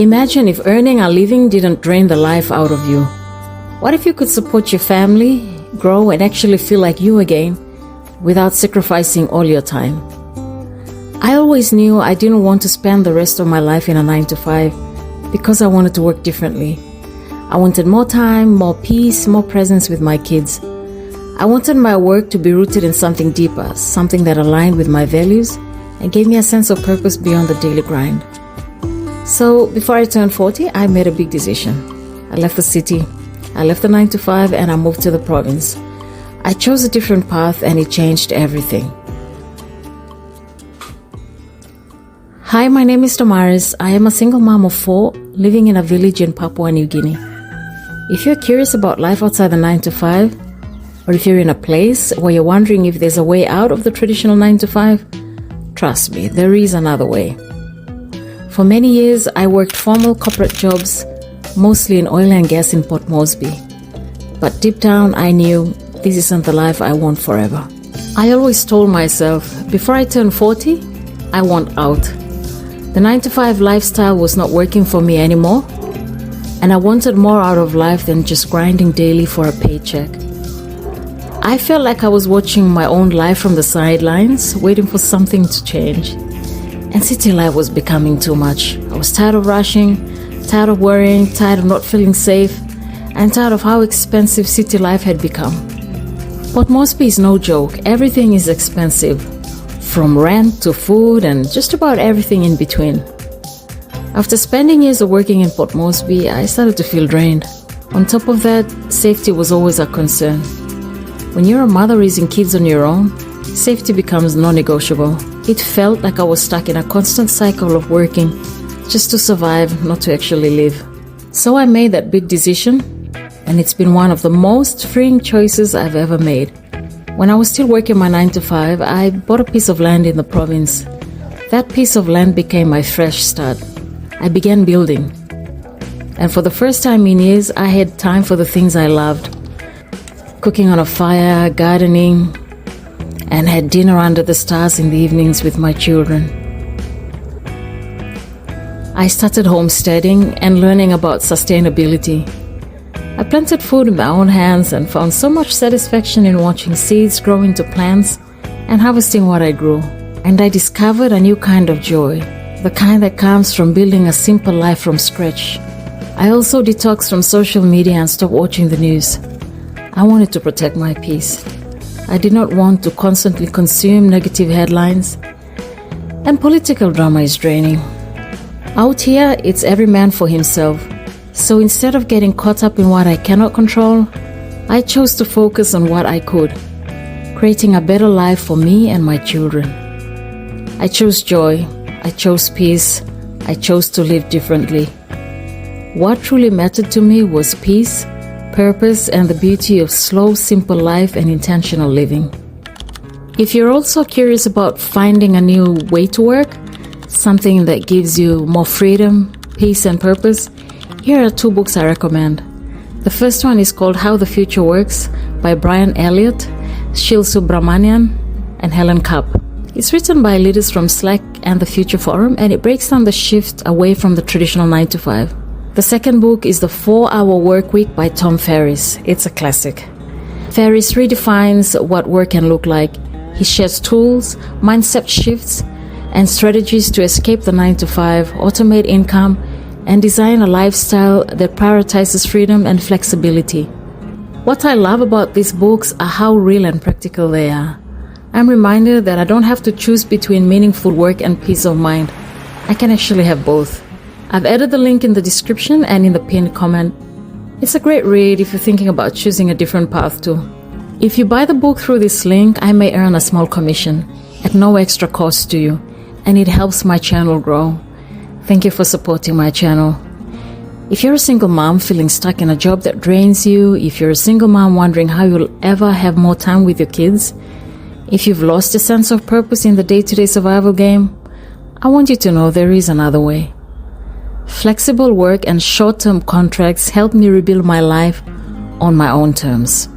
Imagine if earning a living didn't drain the life out of you. What if you could support your family, grow, and actually feel like you again without sacrificing all your time? I always knew I didn't want to spend the rest of my life in a 9-to-5 because I wanted to work differently. I wanted more time, more peace, more presence with my kids. I wanted my work to be rooted in something deeper, something that aligned with my values and gave me a sense of purpose beyond the daily grind. So before I turned 40, I made a big decision. I left the city, I left the 9-to-5, and I moved to the province. I chose a different path and it changed everything. Hi, my name is Damaris. I am a single mom of 4 living in a village in Papua New Guinea. If you're curious about life outside the 9-to-5, or if you're in a place where you're wondering if there's a way out of the traditional 9-to-5, trust me, there is another way. For many years, I worked formal corporate jobs, mostly in oil and gas in Port Moresby. But deep down, I knew this isn't the life I want forever. I always told myself, before I turn 40, I want out. The 9-to-5 lifestyle was not working for me anymore, and I wanted more out of life than just grinding daily for a paycheck. I felt like I was watching my own life from the sidelines, waiting for something to change. And city life was becoming too much. I was tired of rushing, tired of worrying, tired of not feeling safe, and tired of how expensive city life had become. Port Moresby is no joke. Everything is expensive, from rent to food and just about everything in between. After spending years of working in Port Moresby, I started to feel drained. On top of that, safety was always a concern. When you're a mother raising kids on your own, safety becomes non-negotiable. It felt like I was stuck in a constant cycle of working just to survive, not to actually live. So I made that big decision, and it's been one of the most freeing choices I've ever made. When I was still working my 9-to-5, I bought a piece of land in the province. That piece of land became my fresh start. I began building. And for the first time in years, I had time for the things I loved. Cooking on a fire, gardening, and had dinner under the stars in the evenings with my children. I started homesteading and learning about sustainability. I planted food in my own hands and found so much satisfaction in watching seeds grow into plants and harvesting what I grew. And I discovered a new kind of joy, the kind that comes from building a simple life from scratch. I also detoxed from social media and stopped watching the news. I wanted to protect my peace. I did not want to constantly consume negative headlines, and political drama is draining. Out here, it's every man for himself. So instead of getting caught up in what I cannot control, I chose to focus on what I could, creating a better life for me and my children. I chose joy, I chose peace, I chose to live differently. What truly mattered to me was peace, purpose, and the beauty of slow, simple life and intentional living. If you're also curious about finding a new way to work, something that gives you more freedom, peace, and purpose, here are 2 books I recommend. The first one is called How the Future Works by Brian Elliott, Shil Subramanian, and Helen Kapp. It's written by leaders from Slack and the Future Forum, and it breaks down the shift away from the traditional 9-to-5. The second book is The 4-Hour Workweek by Tom Ferris. It's a classic. Ferris redefines what work can look like. He shares tools, mindset shifts, and strategies to escape the 9-to-5, automate income, and design a lifestyle that prioritizes freedom and flexibility. What I love about these books are how real and practical they are. I'm reminded that I don't have to choose between meaningful work and peace of mind. I can actually have both. I've added the link in the description and in the pinned comment. It's a great read if you're thinking about choosing a different path too. If you buy the book through this link, I may earn a small commission at no extra cost to you, and it helps my channel grow. Thank you for supporting my channel. If you're a single mom feeling stuck in a job that drains you, if you're a single mom wondering how you'll ever have more time with your kids, if you've lost a sense of purpose in the day-to-day survival game, I want you to know there is another way. Flexible work and short-term contracts help me rebuild my life on my own terms.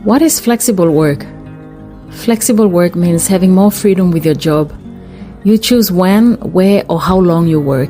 What is flexible work? Flexible work means having more freedom with your job. You choose when, where, or how long you work.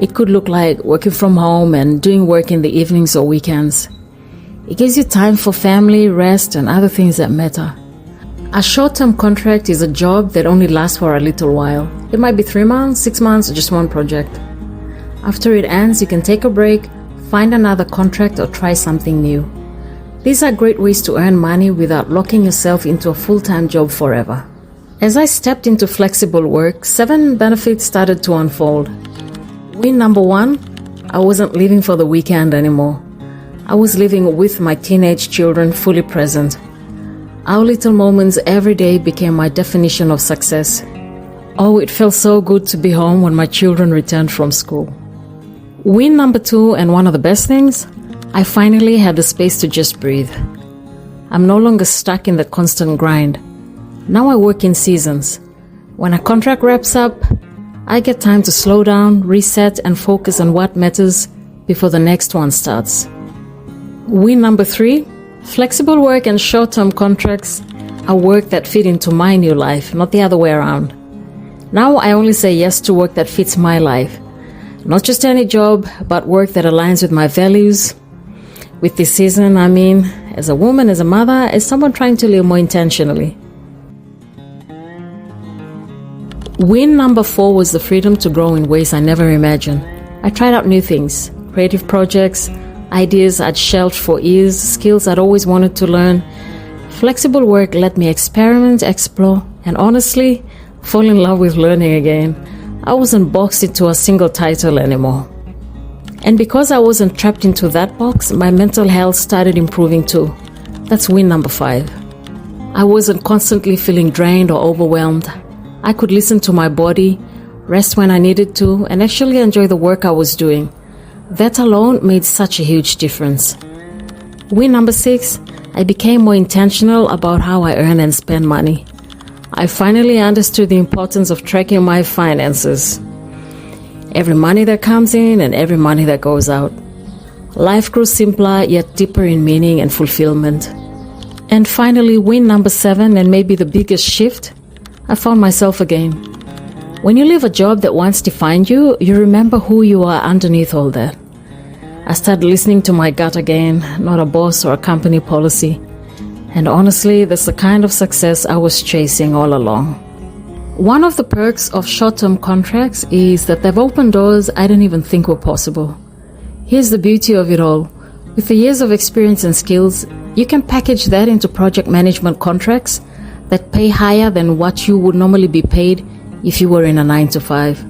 It could look like working from home and doing work in the evenings or weekends. It gives you time for family, rest, and other things that matter. A short-term contract is a job that only lasts for a little while. It might be 3 months, 6 months, or just one project. After it ends, you can take a break, find another contract, or try something new. These are great ways to earn money without locking yourself into a full-time job forever. As I stepped into flexible work, 7 benefits started to unfold. Win number 1, I wasn't living for the weekend anymore. I was living with my teenage children fully present. Our little moments every day became my definition of success. Oh, it felt so good to be home when my children returned from school. Win number 2, and one of the best things, I finally had the space to just breathe. I'm no longer stuck in the constant grind. Now I work in seasons. When a contract wraps up, I get time to slow down, reset, and focus on what matters before the next one starts. Win number 3, flexible work and short-term contracts are work that fit into my new life, not the other way around. Now I only say yes to work that fits my life. Not just any job, but work that aligns with my values. With this season, I mean, as a woman, as a mother, as someone trying to live more intentionally. Win number 4 was the freedom to grow in ways I never imagined. I tried out new things, creative projects, ideas I'd shelved for years, skills I'd always wanted to learn. Flexible work let me experiment, explore, and honestly, fall in love with learning again. I wasn't boxed into a single title anymore. And because I wasn't trapped into that box, my mental health started improving too. That's win number 5. I wasn't constantly feeling drained or overwhelmed. I could listen to my body, rest when I needed to, and actually enjoy the work I was doing. That alone made such a huge difference. Win number 6, I became more intentional about how I earn and spend money. I finally understood the importance of tracking my finances. Every money that comes in and every money that goes out. Life grew simpler yet deeper in meaning and fulfillment. And finally, win number 7, and maybe the biggest shift, I found myself again. When you leave a job that once defined you, you remember who you are underneath all that. I started listening to my gut again, not a boss or a company policy. And honestly, that's the kind of success I was chasing all along. One of the perks of short-term contracts is that they've opened doors I didn't even think were possible. Here's the beauty of it all. With the years of experience and skills, you can package that into project management contracts that pay higher than what you would normally be paid if you were in a 9-to-5.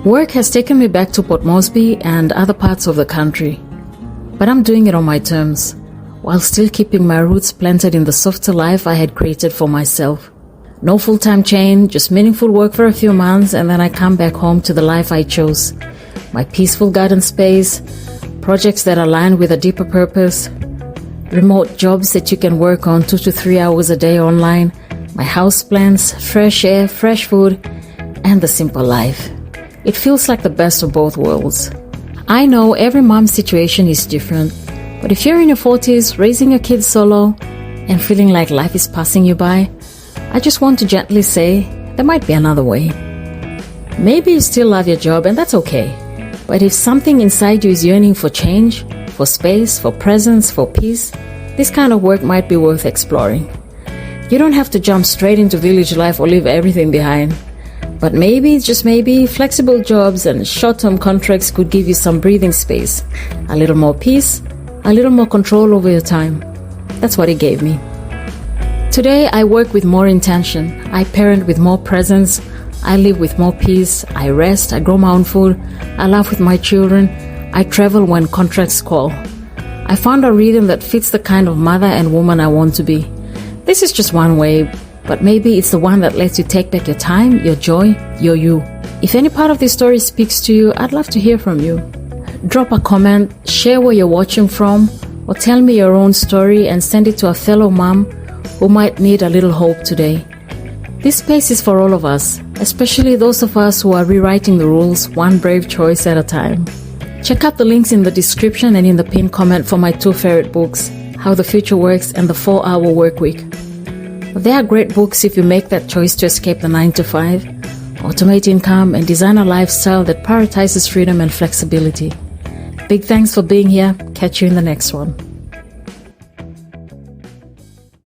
Work has taken me back to Port Moresby and other parts of the country, but I'm doing it on my terms, while still keeping my roots planted in the softer life I had created for myself. No full-time chain, just meaningful work for a few months, and then I come back home to the life I chose. My peaceful garden space, projects that align with a deeper purpose, remote jobs that you can work on 2 to 3 hours a day online, my house plants, fresh air, fresh food, and the simple life. It feels like the best of both worlds. I know every mom's situation is different, but if you're in your 40s, raising your kids solo, and feeling like life is passing you by, I just want to gently say, there might be another way. Maybe you still love your job, and that's okay. But if something inside you is yearning for change, for space, for presence, for peace, this kind of work might be worth exploring. You don't have to jump straight into village life or leave everything behind. But maybe, just maybe, flexible jobs and short-term contracts could give you some breathing space, a little more peace, a little more control over your time. That's what it gave me. Today, I work with more intention. I parent with more presence. I live with more peace. I rest. I grow my own food. I laugh with my children. I travel when contracts call. I found a rhythm that fits the kind of mother and woman I want to be. This is just one way, but maybe it's the one that lets you take back your time, your joy, your you. If any part of this story speaks to you, I'd love to hear from you. Drop a comment, share where you're watching from, or tell me your own story and send it to a fellow mom who might need a little hope today. This space is for all of us, especially those of us who are rewriting the rules one brave choice at a time. Check out the links in the description and in the pinned comment for my 2 favorite books, How the Future Works and The 4-Hour Work Week. They are great books if you make that choice to escape the 9-to-5, automate income, and design a lifestyle that prioritizes freedom and flexibility. Big thanks for being here. Catch you in the next one.